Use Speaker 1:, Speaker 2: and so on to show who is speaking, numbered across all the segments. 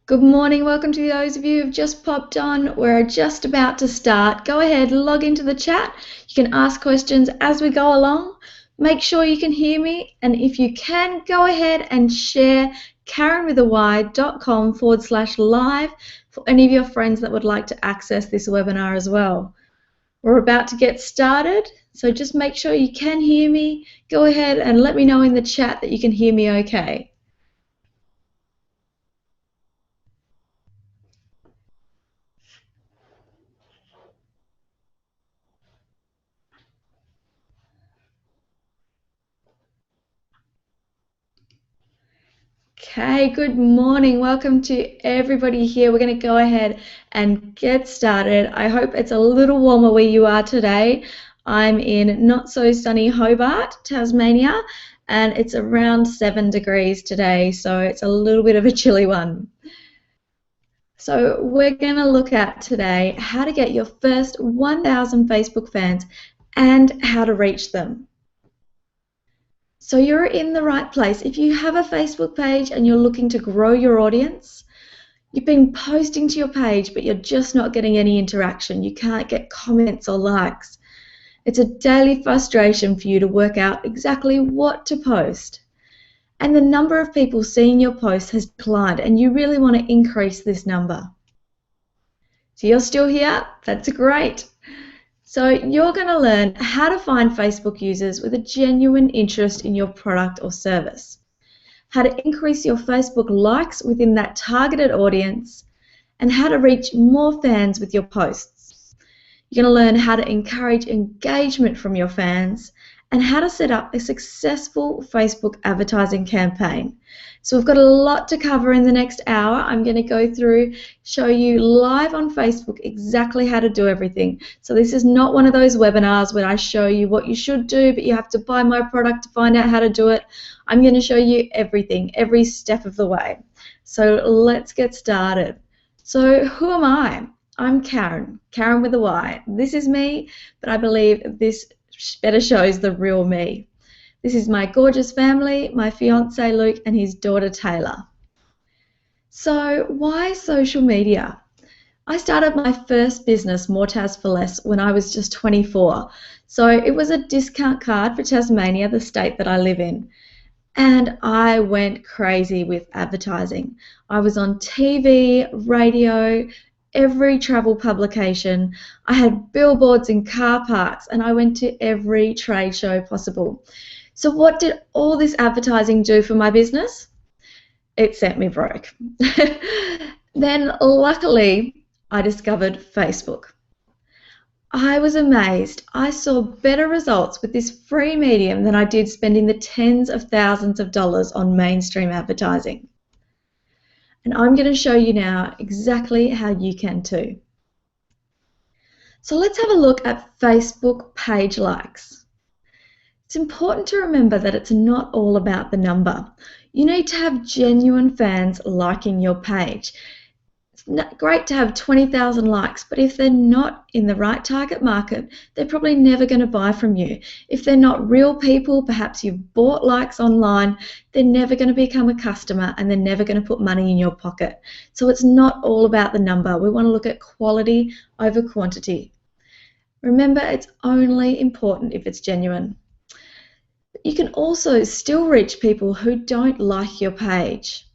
Speaker 1: Good morning, welcome to those of you who've just popped on. We're just about to start. Go ahead, log into the chat. You can ask questions as we go along. Make sure you can hear me, and if you can, go ahead and share karynwithay.com/live for any of your friends that would like to access this webinar as well. We're about to get started, so just make sure you can hear me. Go ahead and let me know in the chat that you can hear me okay. Okay, good morning. Welcome to everybody here. We're going to go ahead and get started. I hope it's a little warmer where you are today. I'm in not so sunny Hobart, Tasmania, and it's around 7 degrees today, so it's a little bit of a chilly one. So we're going to look at today how to get your first 1,000 Facebook fans and how to reach them. So you're in the right place. If you have a Facebook page and you're looking to grow your audience, you've been posting to your page, but you're just not getting any interaction. You can't get comments or likes. It's a daily frustration for you to work out exactly what to post. And the number of people seeing your posts has declined, and you really want to increase this number. So you're still here? That's great. So you're going to learn how to find Facebook users with a genuine interest in your product or service, how to increase your Facebook likes within that targeted audience, and how to reach more fans with your posts. You're going to learn how to encourage engagement from your fans and how to set up a successful Facebook advertising campaign. So we've got a lot to cover in the next hour. I'm going to go through, show you live on Facebook exactly how to do everything. So this is not one of those webinars where I show you what you should do, but you have to buy my product to find out how to do it. I'm going to show you everything, every step of the way. So let's get started. So who am I? I'm Karyn, Karyn with a Y. This is me, but I believe this better shows the real me. This is my gorgeous family, my fiance Luke and his daughter Taylor. So why social media? I started my first business, More Tas for Less, when I was just 24. So it was a discount card for Tasmania, the state that I live in. And I went crazy with advertising. I was on TV, radio, every travel publication. I had billboards in car parks, and I went to every trade show possible. So what did all this advertising do for my business? It sent me broke. Then luckily I discovered Facebook. I was amazed. I saw better results with this free medium than I did spending the tens of thousands of dollars on mainstream advertising. And I'm going to show you now exactly how you can too. So let's have a look at Facebook page likes. It's important to remember that it's not all about the number. You need to have genuine fans liking your page. It's great to have 20,000 likes, but if they're not in the right target market, they're probably never going to buy from you. If they're not real people, perhaps you've bought likes online, they're never going to become a customer and they're never going to put money in your pocket. So it's not all about the number. We want to look at quality over quantity. Remember, it's only important if it's genuine. You can also still reach people who don't like your page.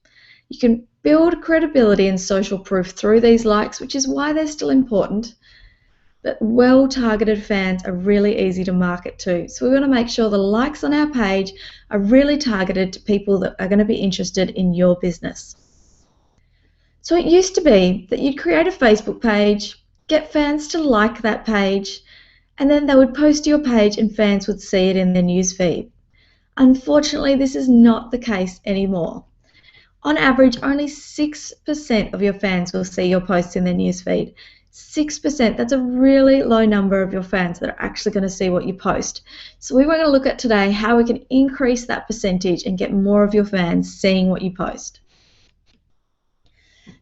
Speaker 1: You can build credibility and social proof through these likes, which is why they're still important. But well-targeted fans are really easy to market to. So we want to make sure the likes on our page are really targeted to people that are going to be interested in your business. So it used to be that you'd create a Facebook page, get fans to like that page, and then they would post to your page and fans would see it in their newsfeed. Unfortunately, this is not the case anymore. On average, only 6% of your fans will see your posts in their newsfeed. 6%, that's a really low number of your fans that are actually going to see what you post. So we want to look at today how we can increase that percentage and get more of your fans seeing what you post.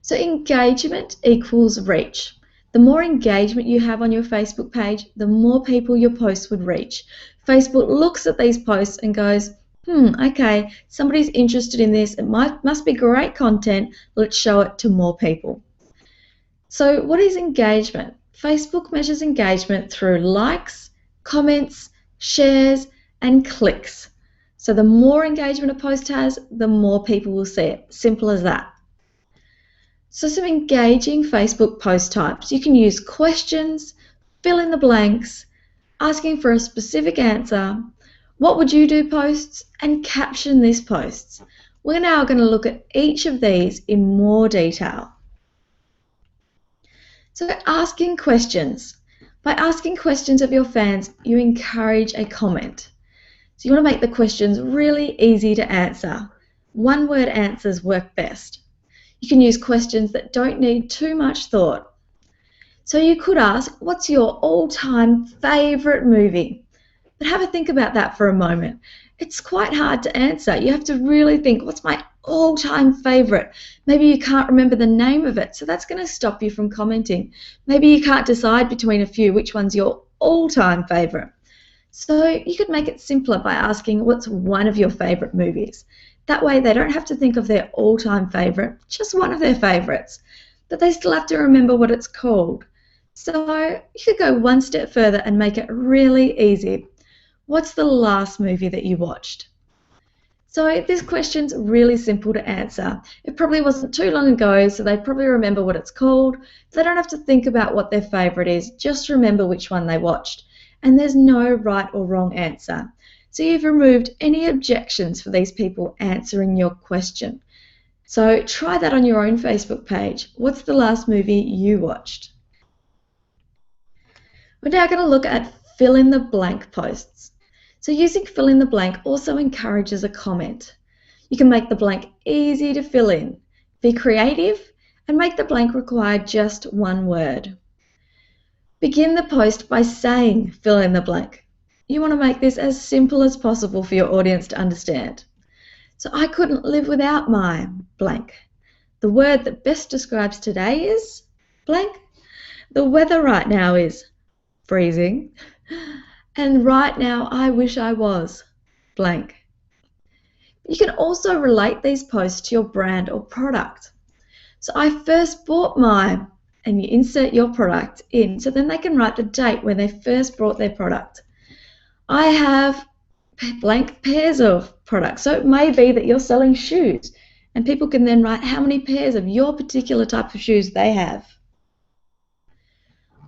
Speaker 1: So engagement equals reach. The more engagement you have on your Facebook page, the more people your posts would reach. Facebook looks at these posts and goes, Okay, somebody's interested in this. Must be great content. Let's show it to more people. So what is engagement? Facebook measures engagement through likes, comments, shares, and clicks. So the more engagement a post has, the more people will see it. Simple as that. So some engaging Facebook post types. You can use questions, fill in the blanks, asking for a specific answer, what would you do posts, and caption this posts. We're now going to look at each of these in more detail. So asking questions. By asking questions of your fans, you encourage a comment. So you want to make the questions really easy to answer. One-word answers work best. You can use questions that don't need too much thought. So you could ask, what's your all-time favourite movie? But have a think about that for a moment. It's quite hard to answer. You have to really think, what's my all-time favourite? Maybe you can't remember the name of it, so that's going to stop you from commenting. Maybe you can't decide between a few which one's your all-time favourite. So you could make it simpler by asking, what's one of your favourite movies? That way they don't have to think of their all-time favourite, just one of their favourites. But they still have to remember what it's called. So you could go one step further and make it really easy. What's the last movie that you watched? So this question's really simple to answer. It probably wasn't too long ago, so they probably remember what it's called. They don't have to think about what their favourite is, just remember which one they watched. And there's no right or wrong answer. So you've removed any objections for these people answering your question. So try that on your own Facebook page. What's the last movie you watched? We're now going to look at fill in the blank posts. So using fill in the blank also encourages a comment. You can make the blank easy to fill in. Be creative and make the blank require just one word. Begin the post by saying fill in the blank. You want to make this as simple as possible for your audience to understand. So I couldn't live without my blank. The word that best describes today is blank. The weather right now is freezing. And right now I wish I was blank. You can also relate these posts to your brand or product. So I first bought my, and you insert your product in, so then they can write the date when they first bought their product. I have blank pairs of products. So it may be that you're selling shoes, and people can then write how many pairs of your particular type of shoes they have.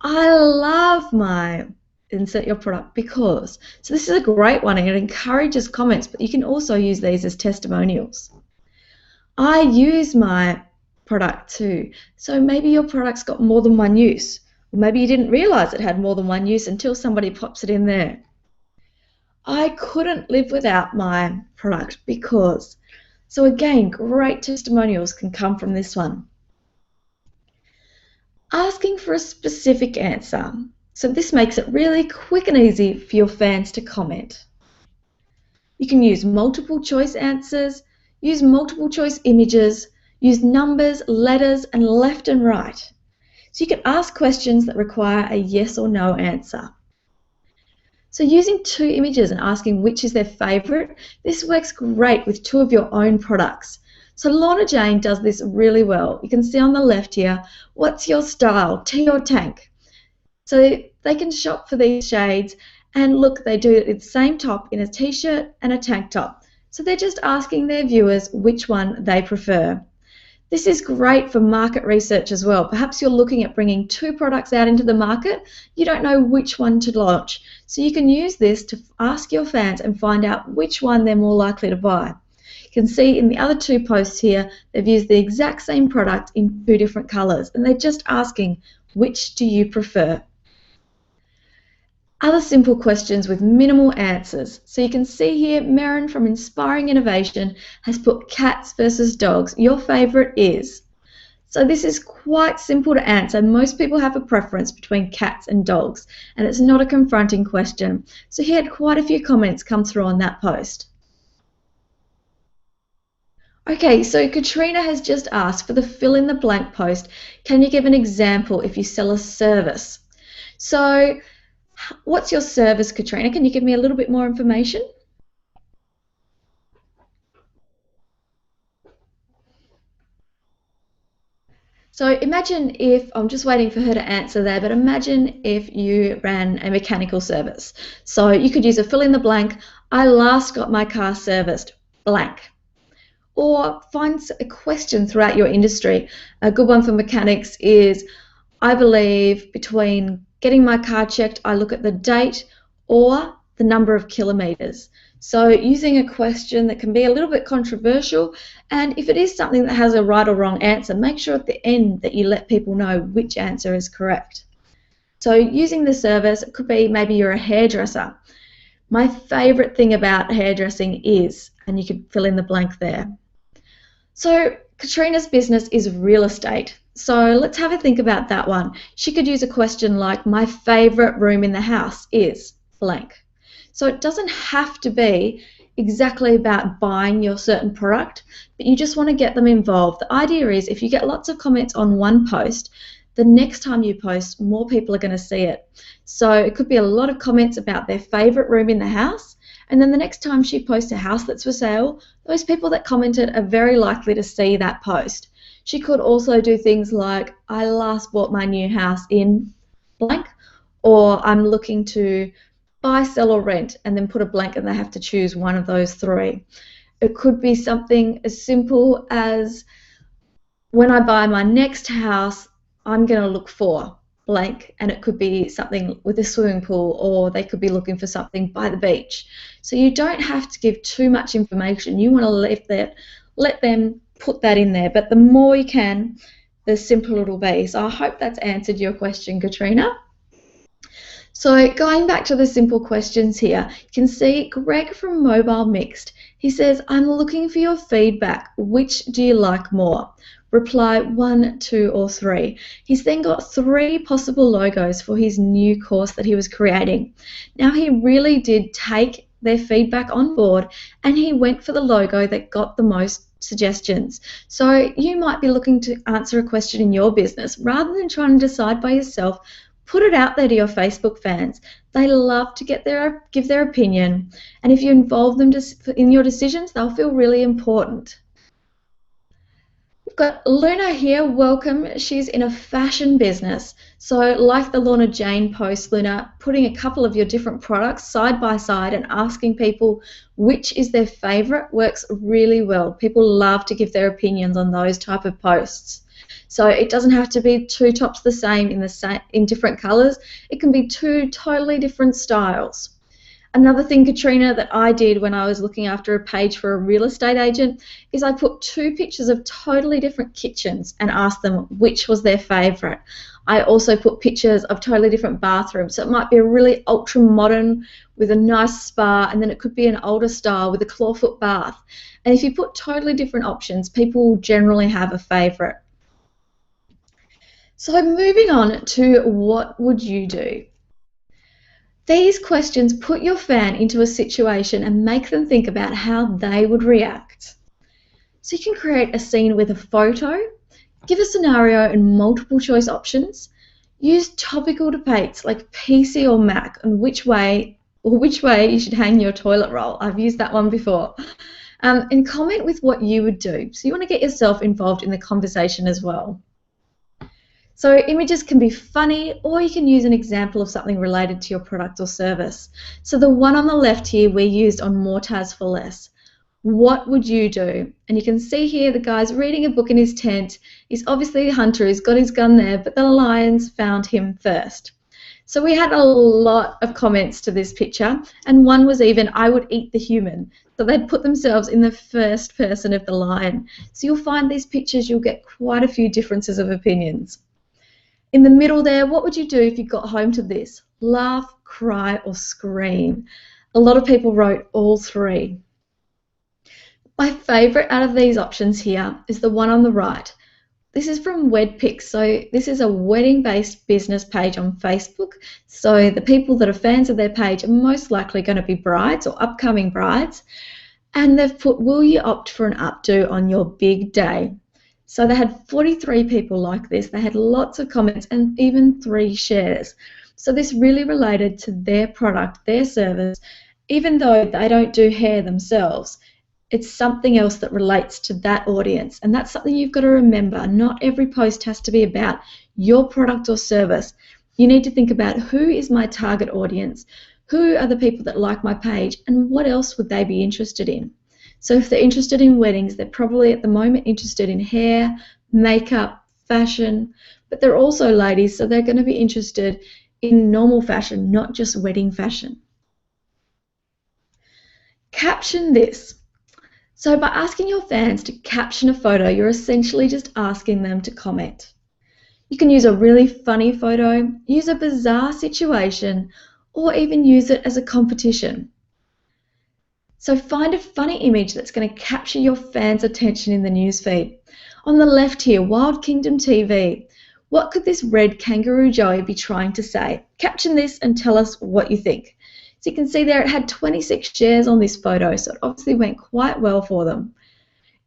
Speaker 1: I love my, insert your product because. So this is a great one and it encourages comments, but you can also use these as testimonials. I use my product too. So maybe your product's got more than one use. Or maybe you didn't realize it had more than one use until somebody pops it in there. I couldn't live without my product because. So again, great testimonials can come from this one. Asking for a specific answer. So this makes it really quick and easy for your fans to comment. You can use multiple choice answers, use multiple choice images, use numbers, letters, and left and right. So you can ask questions that require a yes or no answer. So using two images and asking which is their favourite, this works great with two of your own products. So Lorna Jane does this really well. You can see on the left here, what's your style, tea or tank? So they can shop for these shades and look, they do it in the same top in a t-shirt and a tank top. So they're just asking their viewers which one they prefer. This is great for market research as well. Perhaps you're looking at bringing two products out into the market. You don't know which one to launch. So you can use this to ask your fans and find out which one they're more likely to buy. You can see in the other two posts here, they've used the exact same product in two different colours, and they're just asking, which do you prefer? Other simple questions with minimal answers. So you can see here, Meryn from Inspiring Innovation has put cats versus dogs. Your favourite is. So this is quite simple to answer. Most people have a preference between cats and dogs, and it's not a confronting question. So he had quite a few comments come through on that post. Okay, so Katrina has just asked for the fill in the blank post. Can you give an example if you sell a service? So what's your service, Katrina? Can you give me a little bit more information? So imagine if, I'm just waiting for her to answer there, but imagine if you ran a mechanical service. So you could use a fill in the blank, I last got my car serviced, blank. Or find a question throughout your industry. A good one for mechanics is, I believe between getting my car checked, I look at the date or the number of kilometres. So using a question that can be a little bit controversial, and if it is something that has a right or wrong answer, make sure at the end that you let people know which answer is correct. So using the service, it could be maybe you're a hairdresser. My favourite thing about hairdressing is, and you could fill in the blank there. So Katrina's business is real estate. So let's have a think about that one. She could use a question like, my favourite room in the house is blank. So it doesn't have to be exactly about buying your certain product, but you just want to get them involved. The idea is if you get lots of comments on one post, the next time you post, more people are going to see it. So it could be a lot of comments about their favourite room in the house, and then the next time she posts a house that's for sale, those people that commented are very likely to see that post. She could also do things like, I last bought my new house in blank, or I'm looking to buy, sell or rent, and then put a blank and they have to choose one of those three. It could be something as simple as, when I buy my next house, I'm going to look for blank, and it could be something with a swimming pool, or they could be looking for something by the beach. So you don't have to give too much information. You want to let them put that in there, but the more you can, the simpler it'll be. So I hope that's answered your question, Katrina. So going back to the simple questions here, you can see Greg from Mobile Mixed. He says, I'm looking for your feedback. Which do you like more? Reply 1, 2 or 3. He's then got 3 possible logos for his new course that he was creating. Now he really did take their feedback on board and he went for the logo that got the most suggestions. So you might be looking to answer a question in your business. Rather than trying to decide by yourself, put it out there to your Facebook fans. They love to give their opinion, and if you involve them in your decisions, they'll feel really important. We've got Luna here, welcome. She's in a fashion business. So like the Lorna Jane post, Luna, putting a couple of your different products side by side and asking people which is their favourite works really well. People love to give their opinions on those type of posts. So it doesn't have to be 2 tops the same in different colours. It can be 2 totally different styles. Another thing, Katrina, that I did when I was looking after a page for a real estate agent is I put 2 pictures of totally different kitchens and asked them which was their favourite. I also put pictures of totally different bathrooms. So it might be a really ultra modern with a nice spa, and then it could be an older style with a clawfoot bath. And if you put totally different options, people will generally have a favourite. So moving on to what would you do? These questions put your fan into a situation and make them think about how they would react. So you can create a scene with a photo, give a scenario and multiple choice options, use topical debates like PC or Mac and which way you should hang your toilet roll. I've used that one before. And comment with what you would do. So you want to get yourself involved in the conversation as well. So images can be funny, or you can use an example of something related to your product or service. So the one on the left here we used on More Tas for Less. What would you do? And you can see here the guy's reading a book in his tent. He's obviously a hunter, he's got his gun there, but the lions found him first. So we had a lot of comments to this picture, and one was even, I would eat the human. So they'd put themselves in the first person of the lion. So you'll find these pictures, you'll get quite a few differences of opinions. In the middle there, what would you do if you got home to this? Laugh, cry, or scream? A lot of people wrote all 3. My favourite out of these options here is the one on the right. This is from WedPix. So this is a wedding-based business page on Facebook. So the people that are fans of their page are most likely going to be brides or upcoming brides. And they've put, will you opt for an updo on your big day? So they had 43 people like this. They had lots of comments and even 3 shares. So this really related to their product, their service, even though they don't do hair themselves. It's something else that relates to that audience. And that's something you've got to remember. Not every post has to be about your product or service. You need to think about, who is my target audience? Who are the people that like my page? And what else would they be interested in? So if they're interested in weddings, they're probably at the moment interested in hair, makeup, fashion, but they're also ladies, so they're going to be interested in normal fashion, not just wedding fashion. Caption this. So by asking your fans to caption a photo, you're essentially just asking them to comment. You can use a really funny photo, use a bizarre situation, or even use it as a competition. So find a funny image that's going to capture your fans' attention in the newsfeed. On the left here, Wild Kingdom TV. What could this red kangaroo Joey be trying to say? Caption this and tell us what you think. So you can see there it had 26 shares on this photo, so it obviously went quite well for them.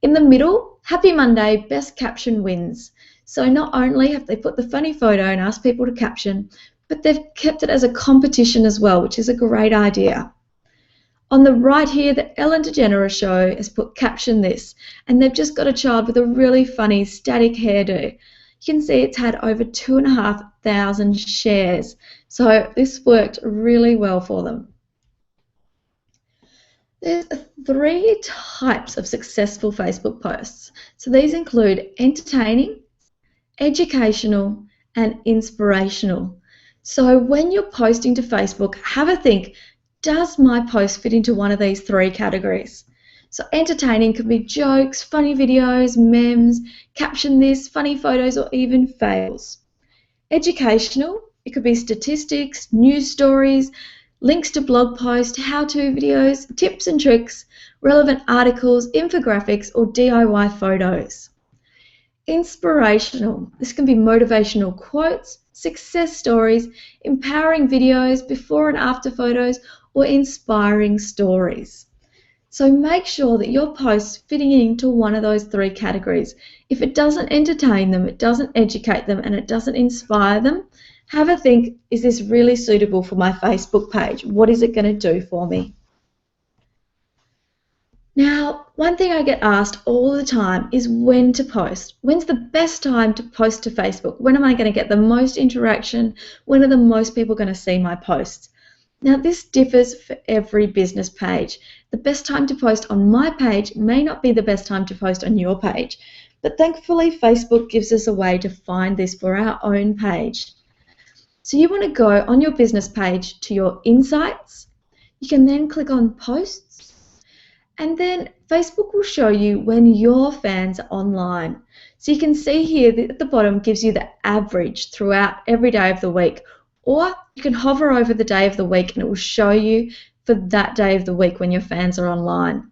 Speaker 1: In the middle, Happy Monday, best caption wins. So not only have they put the funny photo and asked people to caption, but they've kept it as a competition as well, which is a great idea. On the right here, the Ellen DeGeneres show has put caption this, and they've just got a child with a really funny static hairdo. You can see it's had over 2,500 shares, so this worked really well for them. There's 3 types of successful Facebook posts. So these include entertaining, educational, and inspirational. So when you're posting to Facebook, have a think, does my post fit into one of these 3 categories? So entertaining could be jokes, funny videos, memes, caption this, funny photos, or even fails. Educational, it could be statistics, news stories, links to blog posts, how-to videos, tips and tricks, relevant articles, infographics, or DIY photos. Inspirational, this can be motivational quotes, success stories, empowering videos, before and after photos, or inspiring stories. So make sure that your post's fitting into one of those 3 categories. If it doesn't entertain them, it doesn't educate them, and it doesn't inspire them, have a think, is this really suitable for my Facebook page? What is it going to do for me? Now, one thing I get asked all the time is when to post. When's the best time to post to Facebook? When am I going to get the most interaction? When are the most people going to see my posts? Now, this differs for every business page. The best time to post on my page may not be the best time to post on your page, but thankfully Facebook gives us a way to find this for our own page. So you want to go on your business page to your insights. You can then click on posts, and then Facebook will show you when your fans are online. So you can see here that at the bottom gives you the average throughout every day of the week, or you can hover over the day of the week and it will show you for that day of the week when your fans are online.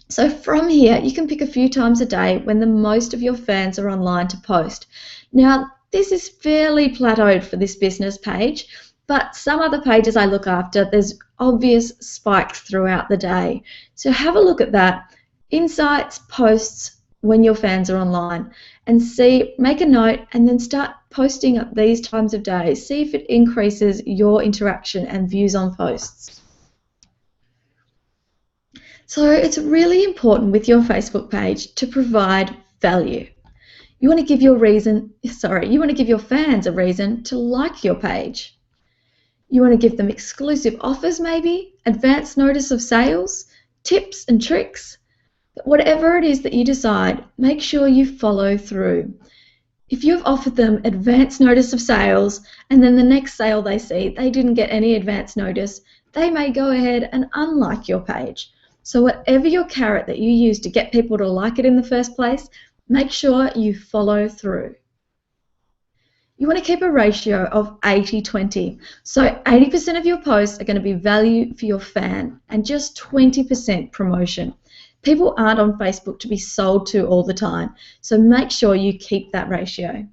Speaker 1: So from here, you can pick a few times a day when the most of your fans are online to post. Now, this is fairly plateaued for this business page, but some other pages I look after, there's obvious spikes throughout the day. So have a look at that. Insights, posts, when your fans are online, and see, make a note, and then start posting at these times of day. See if it increases your interaction and views on posts. So it's really important with your Facebook page to provide value. You want to give your fans a reason to like your page. You want to give them exclusive offers maybe, advance notice of sales, tips and tricks. But whatever it is that you decide, make sure you follow through. If you've offered them advance notice of sales and then the next sale they see, they didn't get any advance notice, they may go ahead and unlike your page. So whatever your carrot that you use to get people to like it in the first place, make sure you follow through. You want to keep a ratio of 80-20. So 80% of your posts are going to be value for your fan and just 20% promotion. People aren't on Facebook to be sold to all the time, so make sure you keep that ratio.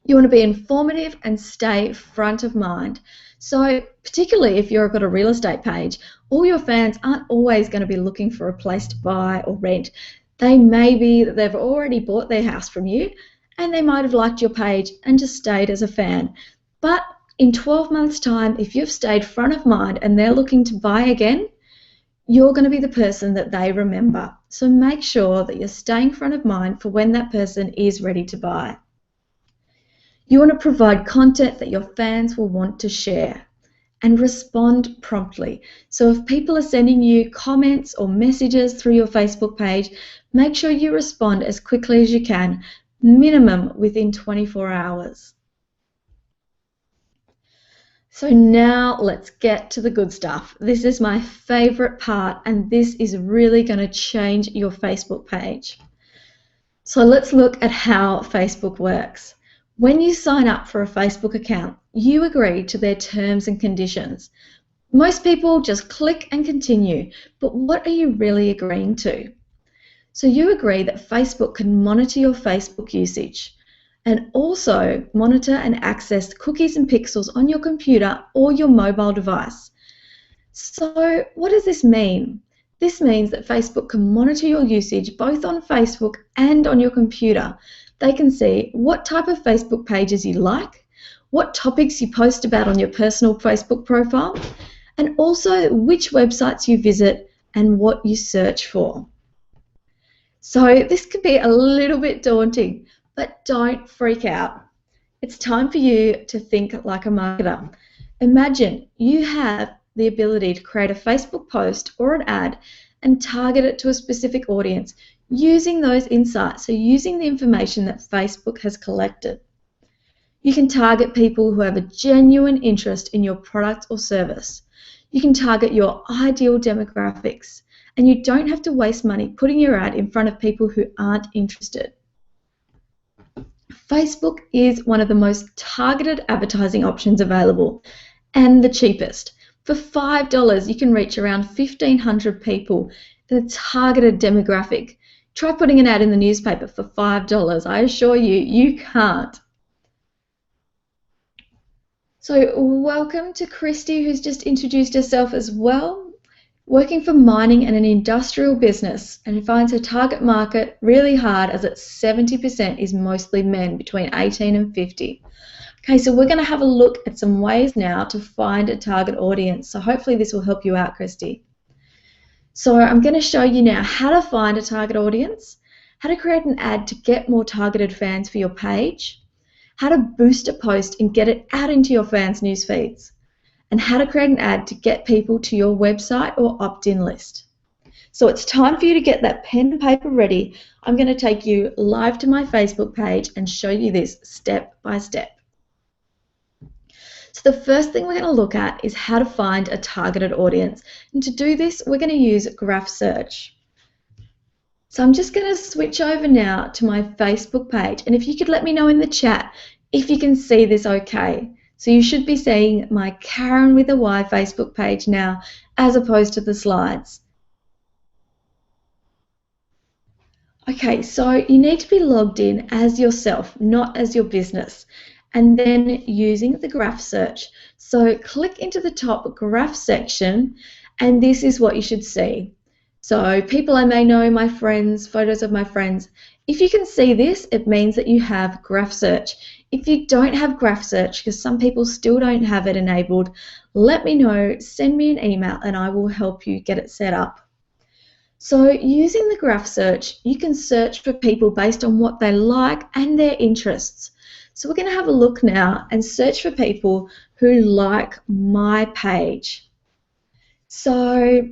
Speaker 1: You want to be informative and stay front of mind. So particularly if you've got a real estate page, all your fans aren't always going to be looking for a place to buy or rent. They may be that they've already bought their house from you and they might have liked your page and just stayed as a fan. But in 12 months' time, if you've stayed front of mind and they're looking to buy again, You're going to be the person that they remember. So make sure that you're staying front of mind for when that person is ready to buy. You want to provide content that your fans will want to share and respond promptly. So if people are sending you comments or messages through your Facebook page, make sure you respond as quickly as you can, minimum within 24 hours. So now let's get to the good stuff. This is my favorite part, and this is really going to change your Facebook page. So let's look at how Facebook works. When you sign up for a Facebook account, you agree to their terms and conditions. Most people just click and continue, but what are you really agreeing to? So you agree that Facebook can monitor your Facebook usage and also monitor and access cookies and pixels on your computer or your mobile device. So what does this mean? This means that Facebook can monitor your usage both on Facebook and on your computer. They can see what type of Facebook pages you like, what topics you post about on your personal Facebook profile, and also which websites you visit and what you search for. So this could be a little bit daunting, but don't freak out. It's time for you to think like a marketer. Imagine you have the ability to create a Facebook post or an ad and target it to a specific audience using those insights, so using the information that Facebook has collected. You can target people who have a genuine interest in your product or service. You can target your ideal demographics, and you don't have to waste money putting your ad in front of people who aren't interested. Facebook is one of the most targeted advertising options available and the cheapest. For $5, you can reach around 1,500 people in a targeted demographic. Try putting an ad in the newspaper for $5. I assure you, you can't. So welcome to Christy, who's just introduced herself as well. Working for mining and an industrial business, and finds her target market really hard as it's 70% is mostly men between 18 and 50. Okay, so we're going to have a look at some ways now to find a target audience. So hopefully this will help you out, Christy. So I'm going to show you now how to find a target audience, how to create an ad to get more targeted fans for your page, how to boost a post and get it out into your fans' news feeds, and how to create an ad to get people to your website or opt-in list. So it's time for you to get that pen and paper ready. I'm going to take you live to my Facebook page and show you this step by step. So the first thing we're going to look at is how to find a targeted audience. And to do this, we're going to use graph search. So I'm just going to switch over now to my Facebook page. And if you could let me know in the chat if you can see this okay. So you should be seeing my Karyn with a Y Facebook page now as opposed to the slides. Okay, so you need to be logged in as yourself, not as your business, and then using the graph search. So click into the top graph section, and this is what you should see. So people I may know, my friends, photos of my friends. If you can see this, it means that you have graph search. If you don't have graph search, because some people still don't have it enabled, let me know, send me an email, and I will help you get it set up. So using the graph search, you can search for people based on what they like and their interests. So we're going to have a look now and search for people who like my page. So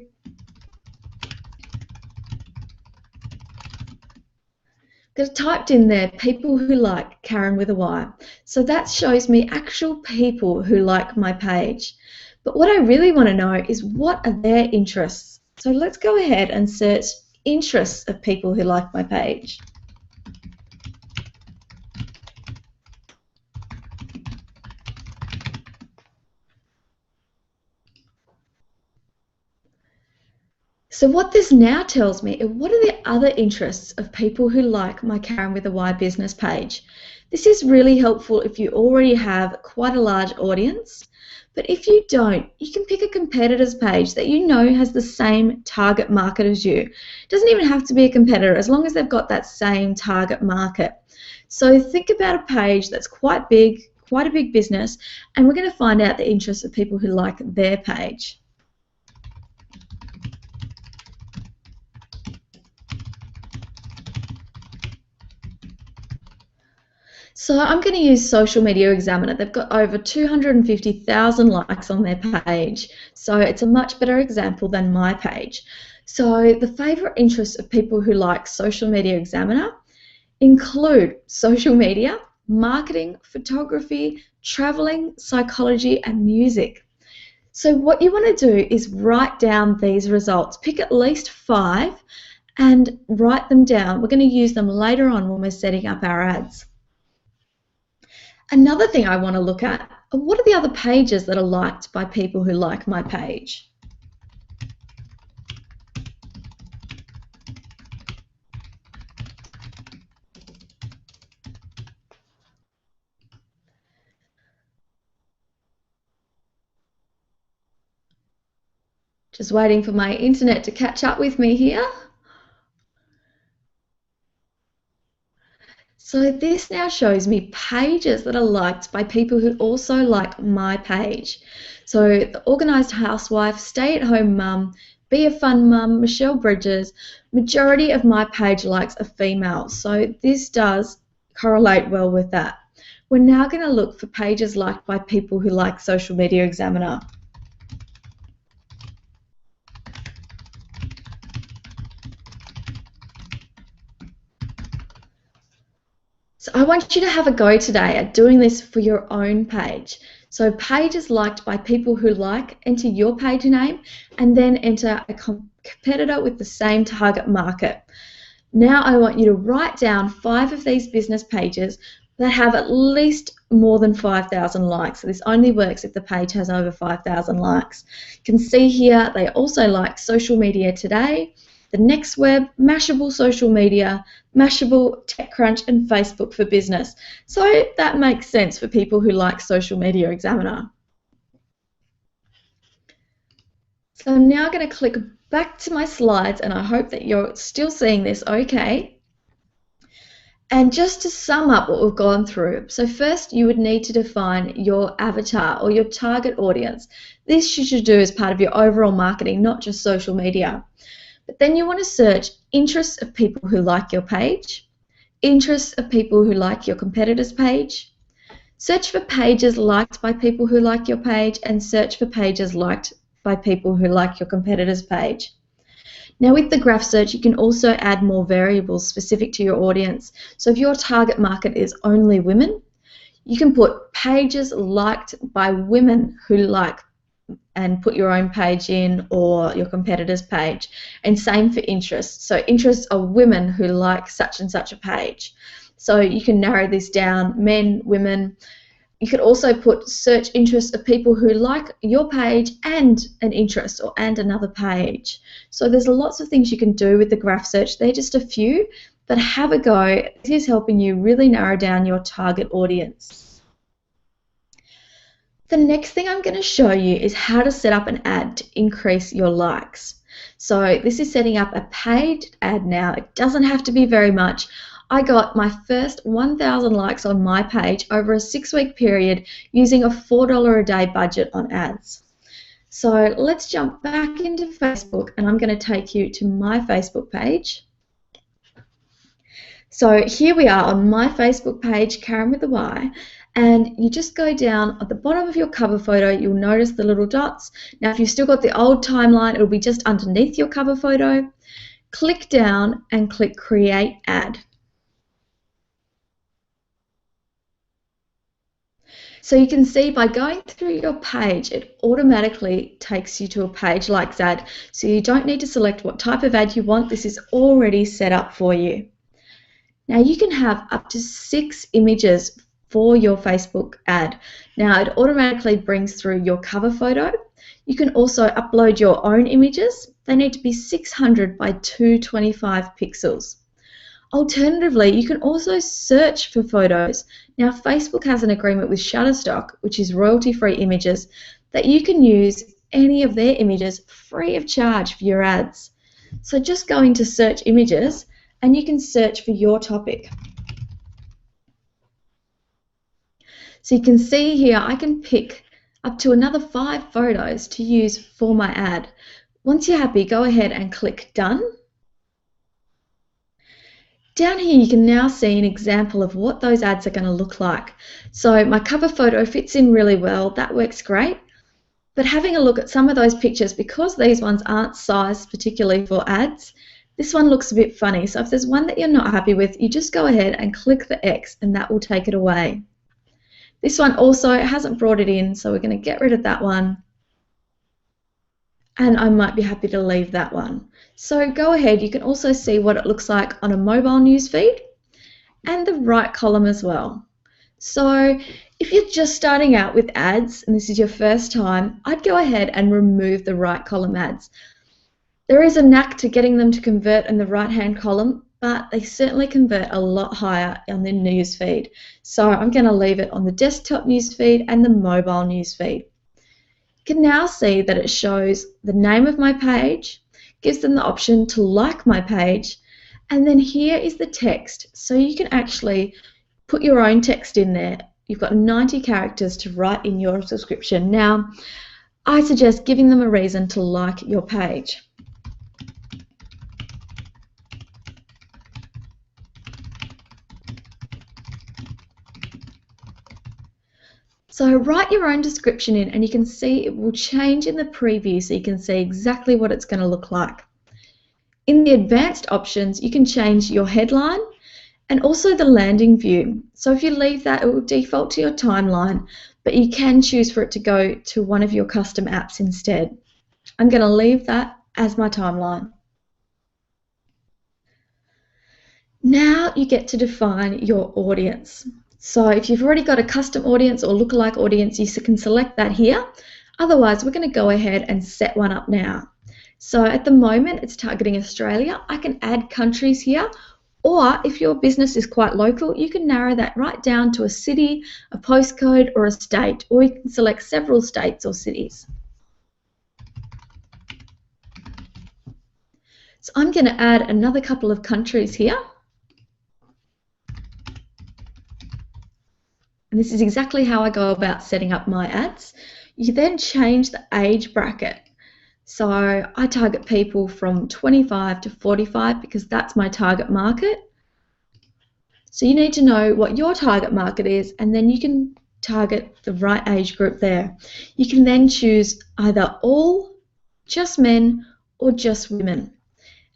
Speaker 1: I've typed in there people who like Karyn with a Y. So that shows me actual people who like my page. But what I really want to know is what are their interests. So let's go ahead and search interests of people who like my page. So what this now tells me is what are the other interests of people who like my Karyn with a Y business page. This is really helpful if you already have quite a large audience, but if you don't, you can pick a competitor's page that you know has the same target market as you. It doesn't even have to be a competitor as long as they've got that same target market. So think about a page that's quite big, quite a big business, and we're going to find out the interests of people who like their page. So I'm going to use Social Media Examiner. They've got over 250,000 likes on their page. So it's a much better example than my page. So the favourite interests of people who like Social Media Examiner include social media, marketing, photography, traveling, psychology, and music. So what you want to do is write down these results. Pick at least 5 and write them down. We're going to use them later on when we're setting up our ads. Another thing I want to look at are what are the other pages that are liked by people who like my page. Just waiting for my internet to catch up with me here. So this now shows me pages that are liked by people who also like my page. So the Organised Housewife, Stay at Home Mum, Be a Fun Mum, Michelle Bridges, majority of my page likes are female. So this does correlate well with that. We're now going to look for pages liked by people who like Social Media Examiner. So I want you to have a go today at doing this for your own page. So pages liked by people who like, enter your page name, and then enter a competitor with the same target market. Now I want you to write down 5 of these business pages that have at least more than 5,000 likes. So this only works if the page has over 5,000 likes. You can see here they also like Social Media Today, The Next Web, Mashable Social Media, Mashable, TechCrunch, and Facebook for Business. So that makes sense for people who like Social Media Examiner. So I'm now going to click back to my slides, and I hope that you're still seeing this okay. And just to sum up what we've gone through, so first you would need to define your avatar or your target audience. This you should do as part of your overall marketing, not just social media. But then you want to search interests of people who like your page, interests of people who like your competitor's page, search for pages liked by people who like your page, and search for pages liked by people who like your competitor's page. Now with the graph search, you can also add more variables specific to your audience. So if your target market is only women, you can put pages liked by women who like, and put your own page in or your competitor's page. And same for interests. So interests are women who like such and such a page. So you can narrow this down, men, women. You could also put search interests of people who like your page and an interest or and another page. So there's lots of things you can do with the graph search. They're just a few, but have a go. This is helping you really narrow down your target audience. The next thing I'm going to show you is how to set up an ad to increase your likes. So this is setting up a paid ad now. It doesn't have to be very much. I got my first 1,000 likes on my page over a 6-week period using a $4 a day budget on ads. So let's jump back into Facebook, and I'm going to take you to my Facebook page. So here we are on my Facebook page, Karyn with a Y, and you just go down at the bottom of your cover photo. You'll notice the little dots. Now if you've still got the old timeline, it'll be just underneath your cover photo. Click down and click Create Ad. So you can see by going through your page, it automatically takes you to a page like ad. So you don't need to select what type of ad you want. This is already set up for you. Now you can have up to 6 images for your Facebook ad. Now it automatically brings through your cover photo. You can also upload your own images. They need to be 600 by 225 pixels. Alternatively, you can also search for photos. Now, Facebook has an agreement with Shutterstock, which is royalty-free images, that you can use any of their images free of charge for your ads. So just go into Search Images, and you can search for your topic. So you can see here, I can pick up to another 5 photos to use for my ad. Once you're happy, go ahead and click Done. Down here you can now see an example of what those ads are going to look like. So my cover photo fits in really well, that works great. But having a look at some of those pictures, because these ones aren't sized particularly for ads, this one looks a bit funny. So if there's one that you're not happy with, you just go ahead and click the X and that will take it away. This one also hasn't brought it in, so we're going to get rid of that one. And I might be happy to leave that one. So go ahead, you can also see what it looks like on a mobile news feed and the right column as well. So if you're just starting out with ads and this is your first time, I'd go ahead and remove the right column ads. There is a knack to getting them to convert in the right-hand column, but they certainly convert a lot higher on the news feed. So I'm going to leave it on the desktop news feed and the mobile news feed. You can now see that it shows the name of my page, gives them the option to like my page, and then here is the text. So you can actually put your own text in there. You've got 90 characters to write in your subscription. Now, I suggest giving them a reason to like your page. So write your own description in and you can see it will change in the preview so you can see exactly what it's going to look like. In the advanced options, you can change your headline and also the landing view. So if you leave that, it will default to your timeline, but you can choose for it to go to one of your custom apps instead. I'm going to leave that as my timeline. Now you get to define your audience. So if you've already got a custom audience or lookalike audience, you can select that here. Otherwise, we're going to go ahead and set one up now. So at the moment, it's targeting Australia. I can add countries here, or if your business is quite local, you can narrow that right down to a city, a postcode, or a state, or you can select several states or cities. So I'm going to add another couple of countries here. And this is exactly how I go about setting up my ads. You then change the age bracket. So I target people from 25 to 45 because that's my target market. So you need to know what your target market is and then you can target the right age group there. You can then choose either all, just men, or just women.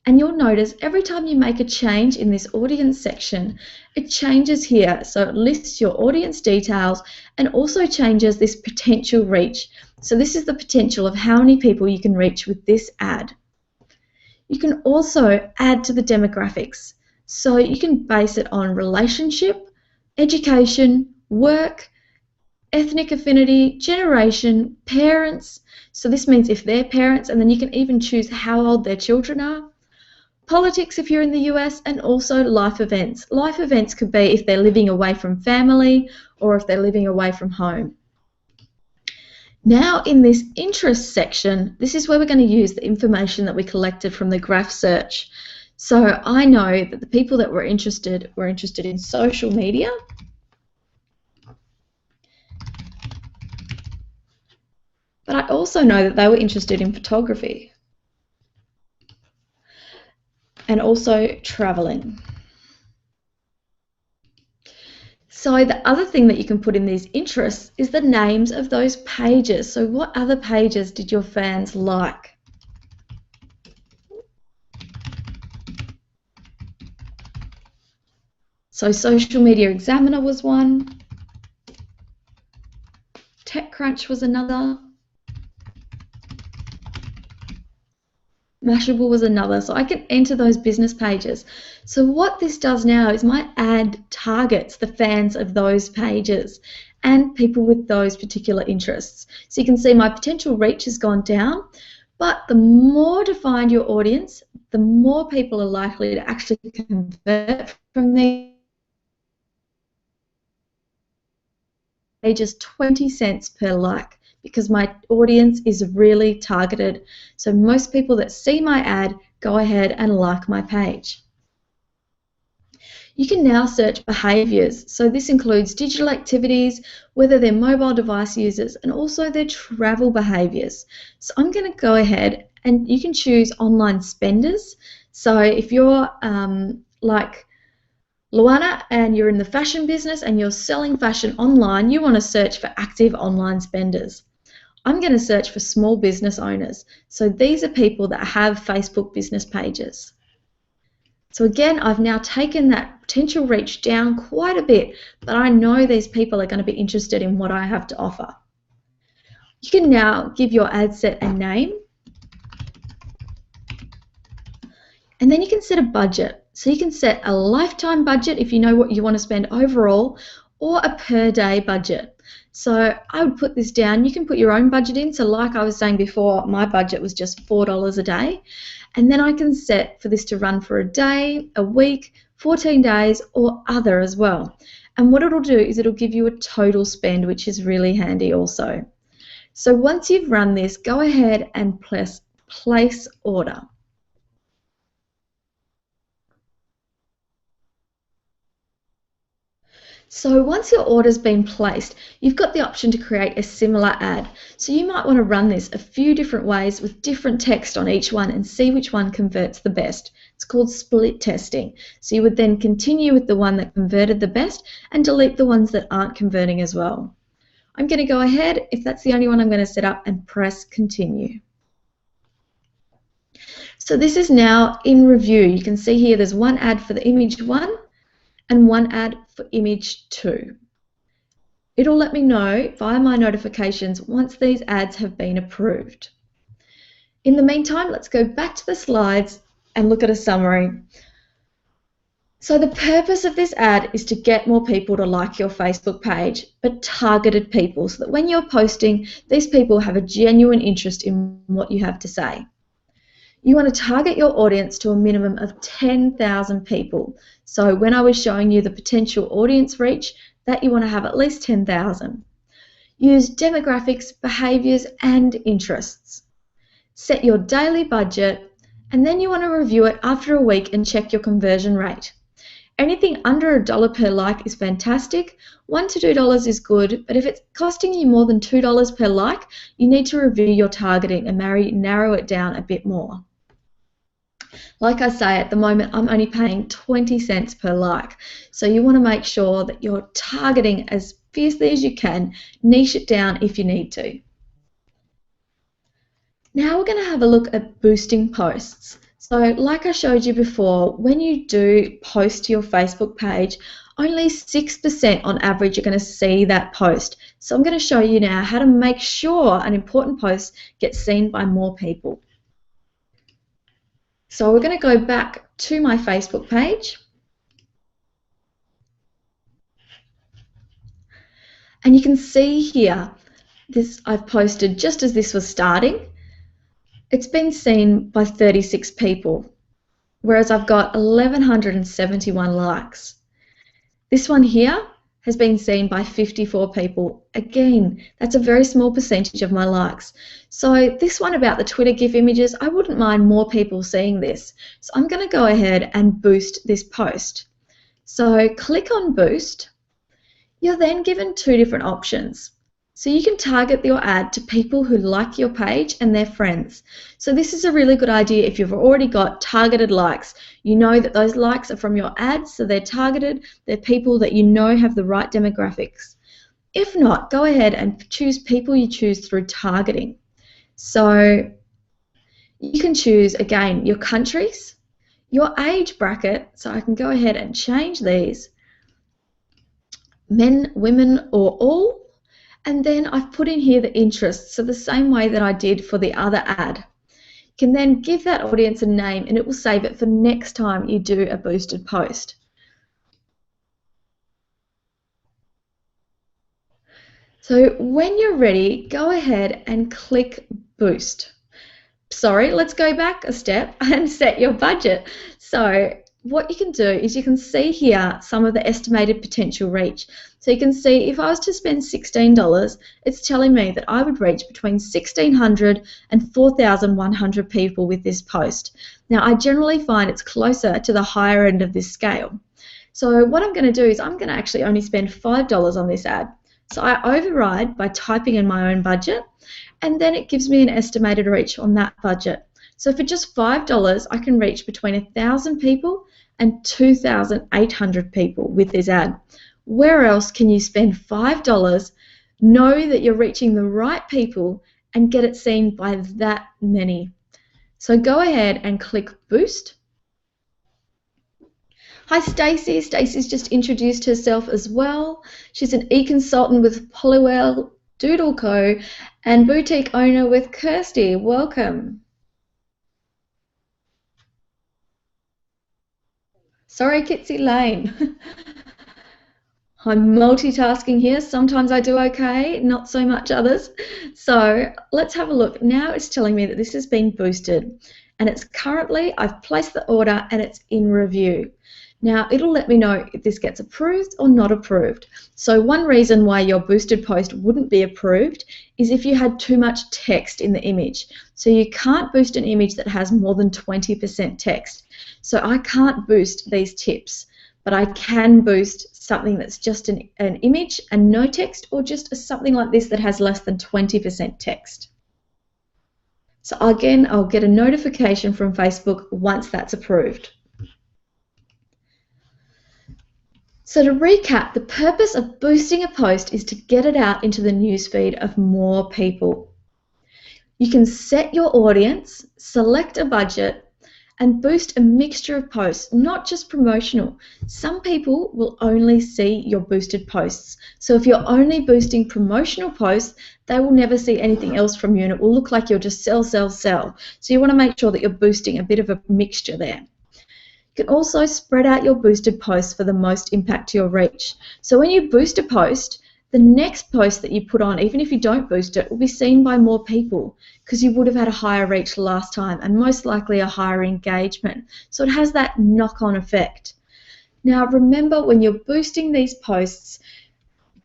Speaker 1: And you'll notice every time you make a change in this audience section, it changes here. So it lists your audience details and also changes this potential reach. So this is the potential of how many people you can reach with this ad. You can also add to the demographics. So you can base it on relationship, education, work, ethnic affinity, generation, parents. So this means if they're parents, and then you can even choose how old their children are. Politics if you're in the US, and also life events. Life events could be if they're living away from family or if they're living away from home. Now in this interest section, this is where we're going to use the information that we collected from the graph search. So I know that the people that were interested in social media. But I also know that they were interested in photography. And also traveling. So the other thing that you can put in these interests is the names of those pages. So what other pages did your fans like? So Social Media Examiner was one. TechCrunch was another. Mashable was another, so I can enter those business pages. So what this does now is my ad targets the fans of those pages and people with those particular interests. So you can see my potential reach has gone down, but the more defined your audience, the more people are likely to actually convert from these pages. 20 cents per like, because my audience is really targeted. So most people that see my ad go ahead and like my page. You can now search behaviours. So this includes digital activities, whether they're mobile device users, and also their travel behaviours. So I'm going to go ahead and you can choose online spenders. So if you're like Luana, and you're in the fashion business and you're selling fashion online, you want to search for active online spenders. I'm going to search for small business owners. So these are people that have Facebook business pages. So again, I've now taken that potential reach down quite a bit, but I know these people are going to be interested in what I have to offer. You can now give your ad set a name, and then you can set a budget. So you can set a lifetime budget if you know what you want to spend overall, or a per day budget. So I would put this down. You can put your own budget in. So like I was saying before, my budget was just $4 a day. And then I can set for this to run for a day, a week, 14 days, or other as well. And what it'll do is it'll give you a total spend, which is really handy also. So once you've run this, go ahead and place order. So once your order's been placed, you've got the option to create a similar ad. So you might want to run this a few different ways with different text on each one and see which one converts the best. It's called split testing. So you would then continue with the one that converted the best and delete the ones that aren't converting as well. I'm going to go ahead, if that's the only one I'm going to set up, and press continue. So this is now in review. You can see here there's one ad for the image 1 and one ad for image 2. It'll let me know via my notifications once these ads have been approved. In the meantime, let's go back to the slides and look at a summary. So the purpose of this ad is to get more people to like your Facebook page, but targeted people, so that when you're posting, these people have a genuine interest in what you have to say. You want to target your audience to a minimum of 10,000 people. So when I was showing you the potential audience reach, that you want to have at least 10,000. Use demographics, behaviours and interests. Set your daily budget, and then you want to review it after a week and check your conversion rate. Anything under $1 per like is fantastic. $1 to $2 is good, but if it's costing you more than $2 per like, you need to review your targeting and narrow it down a bit more. Like I say, at the moment, I'm only paying 20 cents per like. So you want to make sure that you're targeting as fiercely as you can, niche it down if you need to. Now we're going to have a look at boosting posts. So like I showed you before, when you do post to your Facebook page, only 6% on average are going to see that post. So I'm going to show you now how to make sure an important post gets seen by more people. So we're going to go back to my Facebook page. And you can see here, this I've posted just as this was starting. It's been seen by 36 people, whereas I've got 1,171 likes. This one here has been seen by 54 people. Again, that's a very small percentage of my likes. So this one about the Twitter GIF images, I wouldn't mind more people seeing this. So I'm going to go ahead and boost this post. So click on boost. You're then given two different options. So you can target your ad to people who like your page and their friends. So this is a really good idea if you've already got targeted likes. You know that those likes are from your ads, so they're targeted. They're people that you know have the right demographics. If not, go ahead and choose people you choose through targeting. So you can choose, again, your countries, your age bracket. So I can go ahead and change these. Men, women, or all. And then I've put in here the interests, so the same way that I did for the other ad. You can then give that audience a name and it will save it for next time you do a boosted post. So when you're ready, go ahead and click boost. Sorry, let's go back a step and set your budget. So what you can do is you can see here some of the estimated potential reach. So you can see if I was to spend $16, it's telling me that I would reach between 1,600 and 4,100 people with this post. Now I generally find it's closer to the higher end of this scale. So what I'm going to do is I'm going to actually only spend $5 on this ad. So I override by typing in my own budget, and then it gives me an estimated reach on that budget. So for just $5, I can reach between 1,000 people and 2,800 people with this ad. Where else can you spend $5, know that you're reaching the right people, and get it seen by that many? So go ahead and click Boost. Hi Stacey. Stacey's just introduced herself as well. She's an e-consultant with Polywell Doodle Co. and boutique owner with Kirsty. Welcome. Sorry, Kitsy Lane. I'm multitasking here. Sometimes I do okay, not so much others. So let's have a look. Now it's telling me that this has been boosted, and it's currently, I've placed the order and it's in review. Now it'll let me know if this gets approved or not approved. So one reason why your boosted post wouldn't be approved is if you had too much text in the image. So you can't boost an image that has more than 20% text. So I can't boost these tips, but I can boost something that's just an image and no text, or just something like this that has less than 20% text. So again, I'll get a notification from Facebook once that's approved. So to recap, the purpose of boosting a post is to get it out into the newsfeed of more people. You can set your audience, select a budget, and boost a mixture of posts, not just promotional. Some people will only see your boosted posts. So if you're only boosting promotional posts, they will never see anything else from you, and it will look like you're just sell, sell, sell. So you want to make sure that you're boosting a bit of a mixture there. You can also spread out your boosted posts for the most impact to your reach. So when you boost a post, the next post that you put on, even if you don't boost it, will be seen by more people because you would have had a higher reach last time and most likely a higher engagement. So it has that knock-on effect. Now remember, when you're boosting these posts,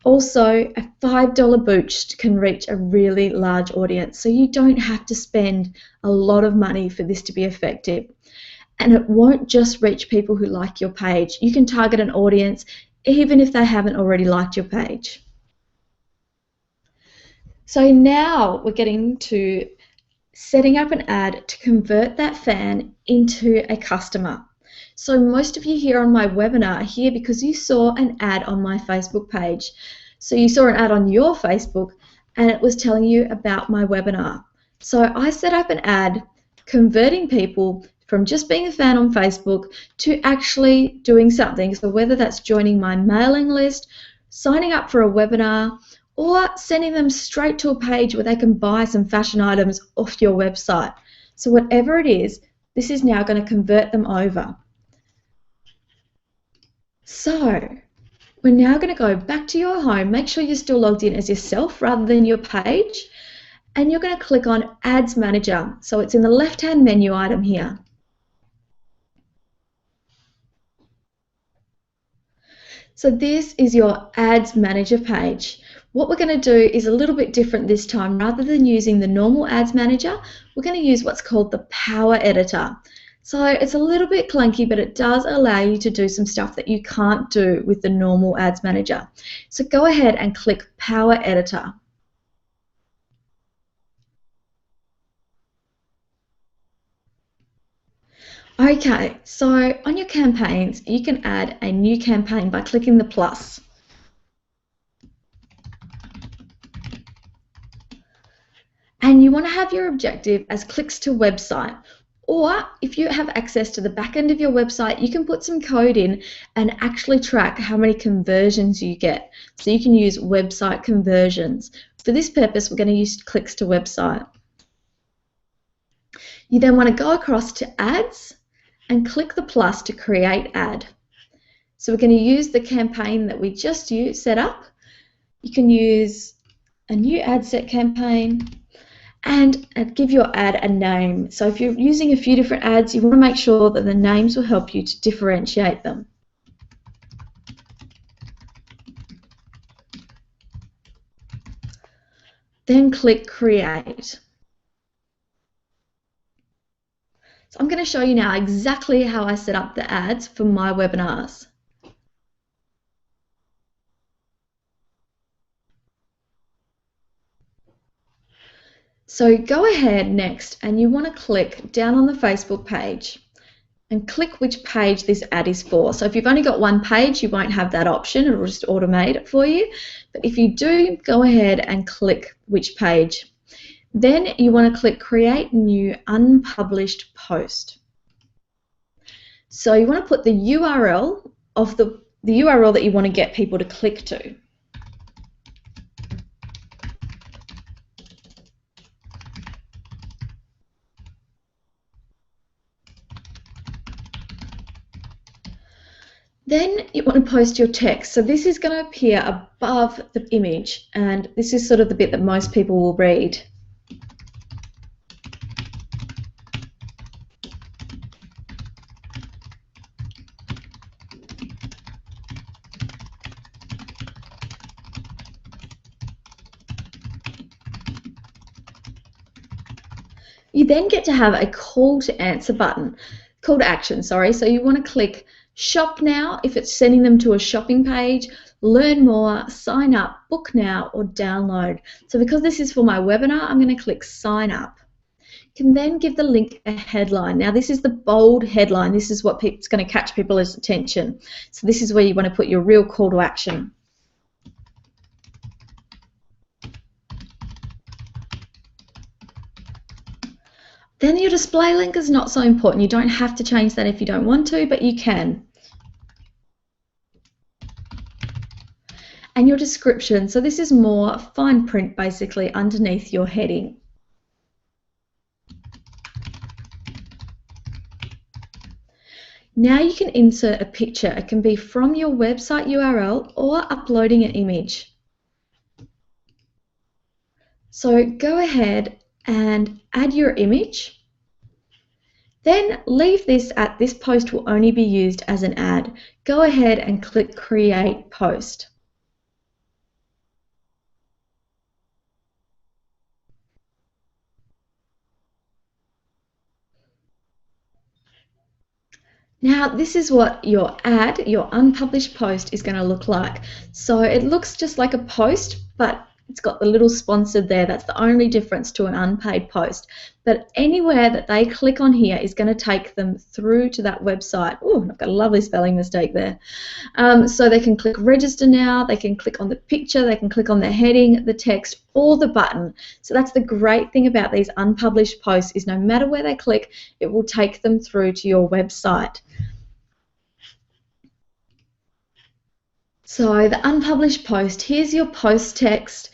Speaker 1: also a $5 boost can reach a really large audience. So you don't have to spend a lot of money for this to be effective. And it won't just reach people who like your page. You can target an audience even if they haven't already liked your page. So now we're getting to setting up an ad to convert that fan into a customer. So most of you here on my webinar are here because you saw an ad on my Facebook page. So you saw an ad on your Facebook and it was telling you about my webinar. So I set up an ad converting people from just being a fan on Facebook to actually doing something. So whether that's joining my mailing list, signing up for a webinar, or sending them straight to a page where they can buy some fashion items off your website. So whatever it is, this is now going to convert them over. So we're now going to go back to your home. Make sure you're still logged in as yourself rather than your page. And you're going to click on Ads Manager. So it's in the left-hand menu item here. So this is your Ads Manager page. What we're going to do is a little bit different this time. Rather than using the normal Ads Manager, we're going to use what's called the Power Editor. So it's a little bit clunky, but it does allow you to do some stuff that you can't do with the normal Ads Manager. So go ahead and click Power Editor. Okay, so on your campaigns, you can add a new campaign by clicking the plus. And you want to have your objective as clicks to website. Or if you have access to the back end of your website, you can put some code in and actually track how many conversions you get. So you can use website conversions. For this purpose, we're going to use clicks to website. You then want to go across to ads and click the plus to create ad. So we're going to use the campaign that we just set up. You can use a new ad set campaign and give your ad a name. So if you're using a few different ads, you want to make sure that the names will help you to differentiate them. Then click Create. So I'm going to show you now exactly how I set up the ads for my webinars. So go ahead next and you want to click down on the Facebook page and click which page this ad is for. So if you've only got one page, you won't have that option. It will just automate it for you. But if you do, go ahead and click which page. Then you want to click Create New Unpublished Post. So you want to put the URL of the URL that you want to get people to click to. Then you want to post your text. So this is going to appear above the image, and this is sort of the bit that most people will read. You then get to have a call to answer button, call to action, sorry. So you want to click Shop Now if it's sending them to a shopping page, Learn More, Sign Up, Book Now, or Download. So because this is for my webinar, I'm going to click Sign Up. You can then give the link a headline. Now this is the bold headline. This is what it's going to catch people's attention. So this is where you want to put your real call to action. Then your display link is not so important. You don't have to change that if you don't want to, but you can. And your description. So this is more fine print basically underneath your heading. Now you can insert a picture. It can be from your website URL or uploading an image. So go ahead and add your image. Then leave this at this post will only be used as an ad. Go ahead and click Create Post. Now this is what your ad, your unpublished post is going to look like. So it looks just like a post, but it's got the little sponsored there. That's the only difference to an unpaid post. But anywhere that they click on here is going to take them through to that website. Oh, I've got a lovely spelling mistake there. So they can click register now, they can click on the picture, they can click on the heading, the text, or the button. So that's the great thing about these unpublished posts is no matter where they click, it will take them through to your website. So the unpublished post, here's your post text,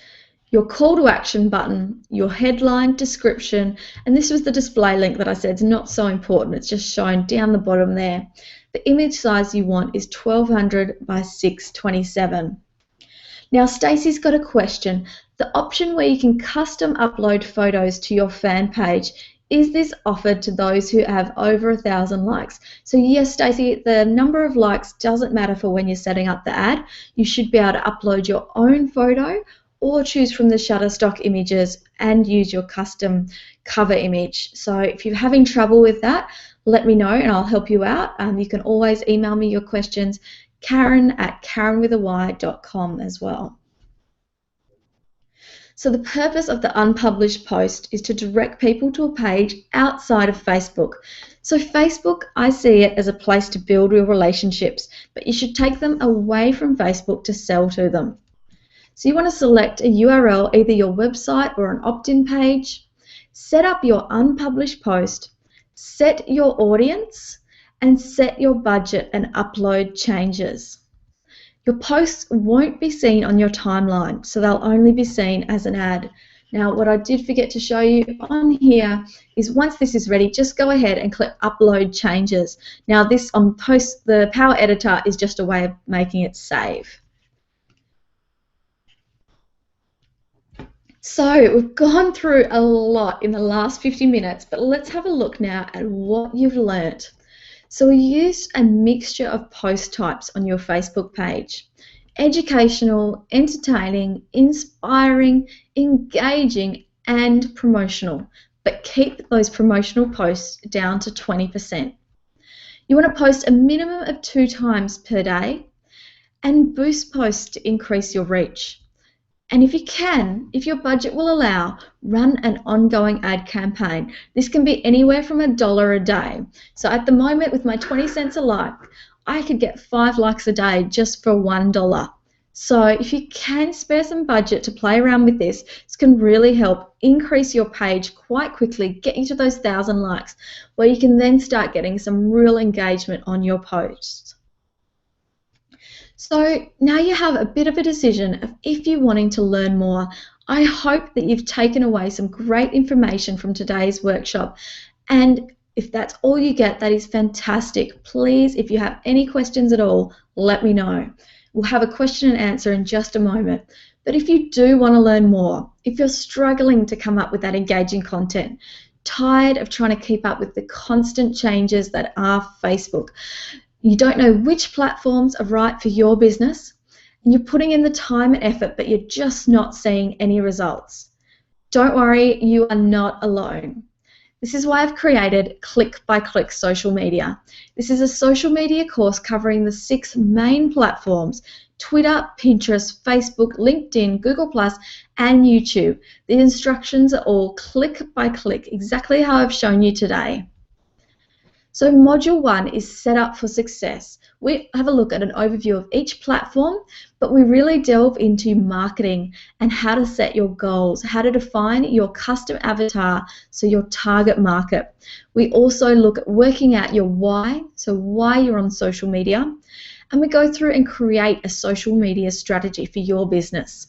Speaker 1: your call to action button, your headline, description, and this was the display link that I said is not so important. It's just shown down the bottom there. The image size you want is 1200 by 627. Now Stacey's got a question. The option where you can custom upload photos to your fan page, is this offered to those who have over 1,000 likes? So yes, Stacey, the number of likes doesn't matter for when you're setting up the ad. You should be able to upload your own photo or choose from the Shutterstock images and use your custom cover image. So if you're having trouble with that, let me know and I'll help you out. You can always email me your questions, Karyn@karynwithany.com as well. So the purpose of the unpublished post is to direct people to a page outside of Facebook. So Facebook, I see it as a place to build real relationships, but you should take them away from Facebook to sell to them. So you want to select a URL, either your website or an opt-in page, set up your unpublished post, set your audience, and set your budget and upload changes. Your posts won't be seen on your timeline, so they'll only be seen as an ad. Now, what I did forget to show you on here is once this is ready, just go ahead and click Upload Changes. Now, this on post, the Power Editor is just a way of making it save. So we've gone through a lot in the last 50 minutes, but let's have a look now at what you've learnt. So we used a mixture of post types on your Facebook page. Educational, entertaining, inspiring, engaging, and promotional. But keep those promotional posts down to 20%. You want to post a minimum of 2 times per day and boost posts to increase your reach. And if you can, if your budget will allow, run an ongoing ad campaign. This can be anywhere from $1 a day. So at the moment, with my 20 cents a like, I could get 5 likes a day just for $1. So if you can spare some budget to play around with this can really help increase your page quite quickly, get you to those 1,000 likes, where you can then start getting some real engagement on your posts. So now you have a bit of a decision of if you're wanting to learn more. I hope that you've taken away some great information from today's workshop. And if that's all you get, that is fantastic. Please, if you have any questions at all, let me know. We'll have a question and answer in just a moment. But if you do want to learn more, if you're struggling to come up with that engaging content, tired of trying to keep up with the constant changes that are Facebook, you don't know which platforms are right for your business, and you're putting in the time and effort, but you're just not seeing any results. Don't worry, you are not alone. This is why I've created Click by Click Social Media. This is a social media course covering the 6 main platforms: Twitter, Pinterest, Facebook, LinkedIn, Google+, and YouTube. The instructions are all click by click, exactly how I've shown you today. So Module 1 is set up for success. We have a look at an overview of each platform, but we really delve into marketing and how to set your goals, how to define your custom avatar, so your target market. We also look at working out your why, so why you're on social media, and we go through and create a social media strategy for your business.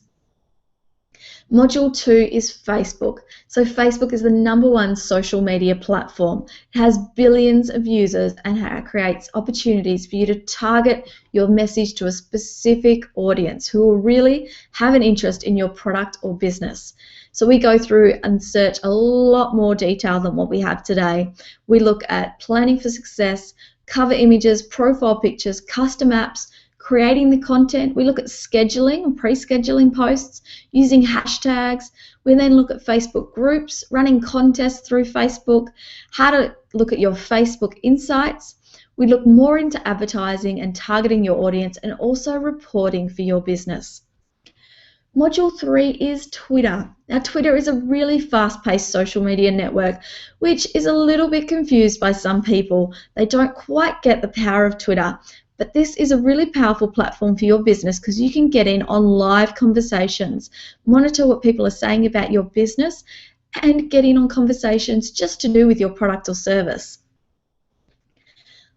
Speaker 1: Module 2 is Facebook. So Facebook is the #1 social media platform. It has billions of users and it creates opportunities for you to target your message to a specific audience who will really have an interest in your product or business. So we go through and search a lot more detail than what we have today. We look at planning for success, cover images, profile pictures, custom apps, creating the content. We look at scheduling and pre-scheduling posts, using hashtags. We then look at Facebook groups, running contests through Facebook, how to look at your Facebook insights. We look more into advertising and targeting your audience, and also reporting for your business. Module 3 is Twitter. Now, Twitter is a really fast-paced social media network, which is a little bit confused by some people. They don't quite get the power of Twitter. But this is a really powerful platform for your business because you can get in on live conversations, monitor what people are saying about your business, and get in on conversations just to do with your product or service.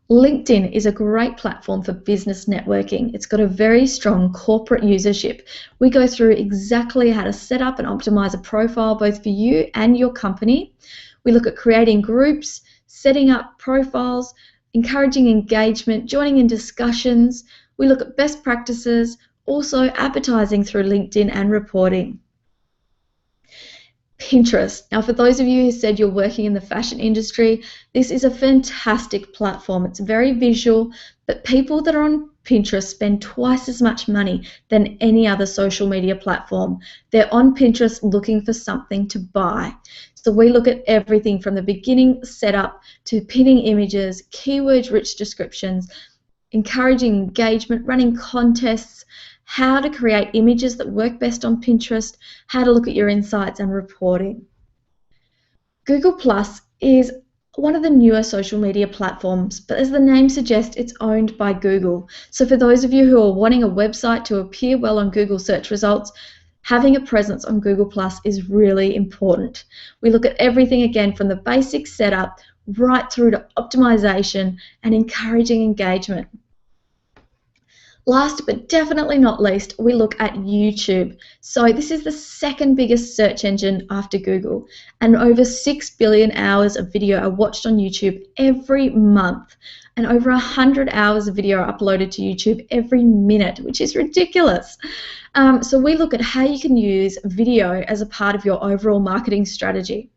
Speaker 1: LinkedIn is a great platform for business networking. It's got a very strong corporate usership. We go through exactly how to set up and optimize a profile both for you and your company. We look at creating groups, setting up profiles, encouraging engagement, joining in discussions. We look at best practices, also advertising through LinkedIn and reporting. Pinterest. Now, for those of you who said you're working in the fashion industry, this is a fantastic platform. It's very visual, but people that are on Pinterest spend twice as much money than any other social media platform. They're on Pinterest looking for something to buy. So we look at everything from the beginning setup to pinning images, keyword-rich descriptions, encouraging engagement, running contests, how to create images that work best on Pinterest, how to look at your insights, and reporting. Google Plus is one of the newer social media platforms, but as the name suggests, it's owned by Google. So for those of you who are wanting a website to appear well on Google search results, having a presence on Google Plus is really important. We look at everything again from the basic setup right through to optimization and encouraging engagement. Last but definitely not least, we look at YouTube. So this is the second biggest search engine after Google, and over 6 billion hours of video are watched on YouTube every month, and over 100 hours of video are uploaded to YouTube every minute, which is ridiculous. So we look at how you can use video as a part of your overall marketing strategy.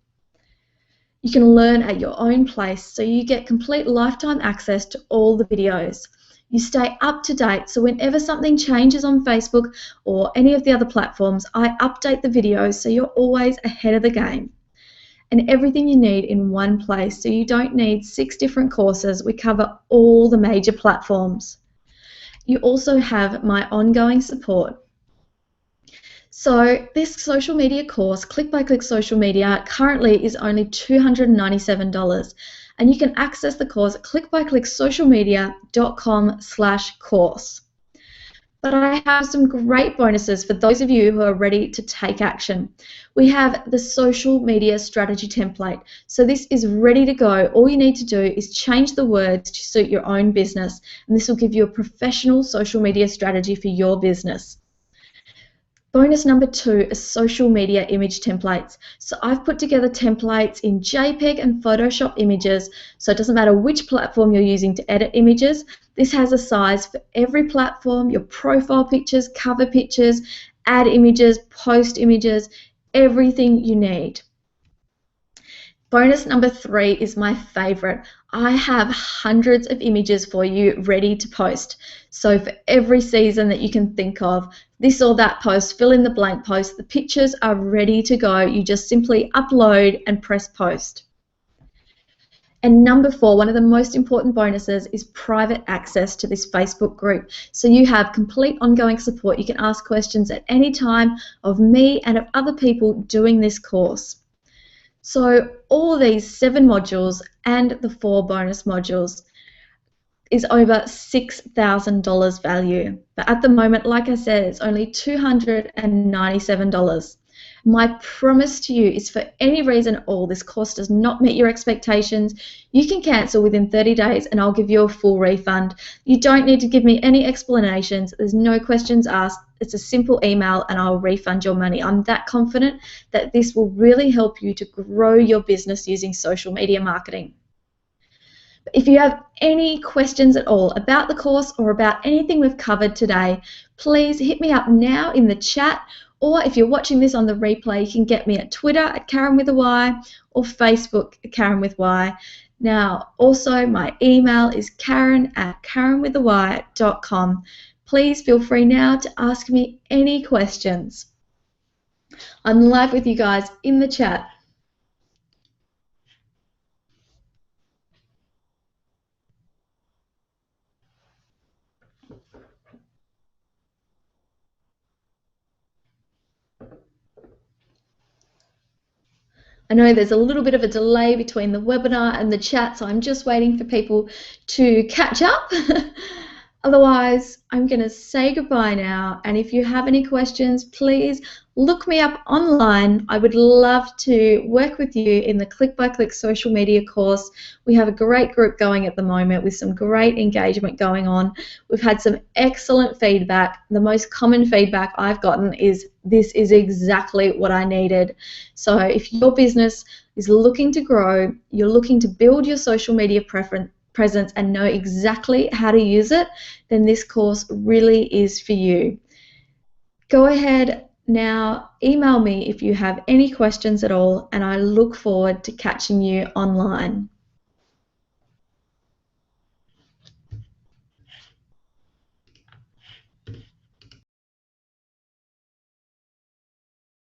Speaker 1: You can learn at your own pace, so you get complete lifetime access to all the videos. You stay up to date, so whenever something changes on Facebook or any of the other platforms, I update the videos so you're always ahead of the game. And everything you need in one place, so you don't need 6 different courses. We cover all the major platforms. You also have my ongoing support. So this social media course, Click by Click Social Media, currently is only $297. And you can access the course at clickbyclicksocialmedia.com/course. But I have some great bonuses for those of you who are ready to take action. We have the social media strategy template. So this is ready to go. All you need to do is change the words to suit your own business, and this will give you a professional social media strategy for your business. Bonus number 2 is social media image templates. So I've put together templates in JPEG and Photoshop images, so it doesn't matter which platform you're using to edit images. This has a size for every platform, your profile pictures, cover pictures, add images, post images, everything you need. Bonus number 3 is my favorite. I have hundreds of images for you ready to post. So for every season that you can think of, this or that post, fill in the blank post, the pictures are ready to go. You just simply upload and press post. And number 4, one of the most important bonuses is private access to this Facebook group. So you have complete ongoing support. You can ask questions at any time of me and of other people doing this course. So all these 7 modules and the 4 bonus modules is over $6,000 value. But at the moment, like I said, it's only $297. My promise to you is, for any reason at all this course does not meet your expectations, you can cancel within 30 days and I'll give you a full refund. You don't need to give me any explanations. There's no questions asked. It's a simple email and I'll refund your money. I'm that confident that this will really help you to grow your business using social media marketing. If you have any questions at all about the course or about anything we've covered today, please hit me up now in the chat, or if you're watching this on the replay, you can get me at Twitter at Karyn with a Y or Facebook at Karyn with Y. Now, also my email is karyn@karynwithany.com. Please feel free now to ask me any questions. I'm live with you guys in the chat. I know there's a little bit of a delay between the webinar and the chat, so I'm just waiting for people to catch up. Otherwise, I'm going to say goodbye now, and if you have any questions, please look me up online. I would love to work with you in the Click by Click social media course. We have a great group going at the moment with some great engagement going on. We've had some excellent feedback. The most common feedback I've gotten is, this is exactly what I needed. So if your business is looking to grow, you're looking to build your social media presence and know exactly how to use it, then this course really is for you. Go ahead now, email me if you have any questions at all, and I look forward to catching you online.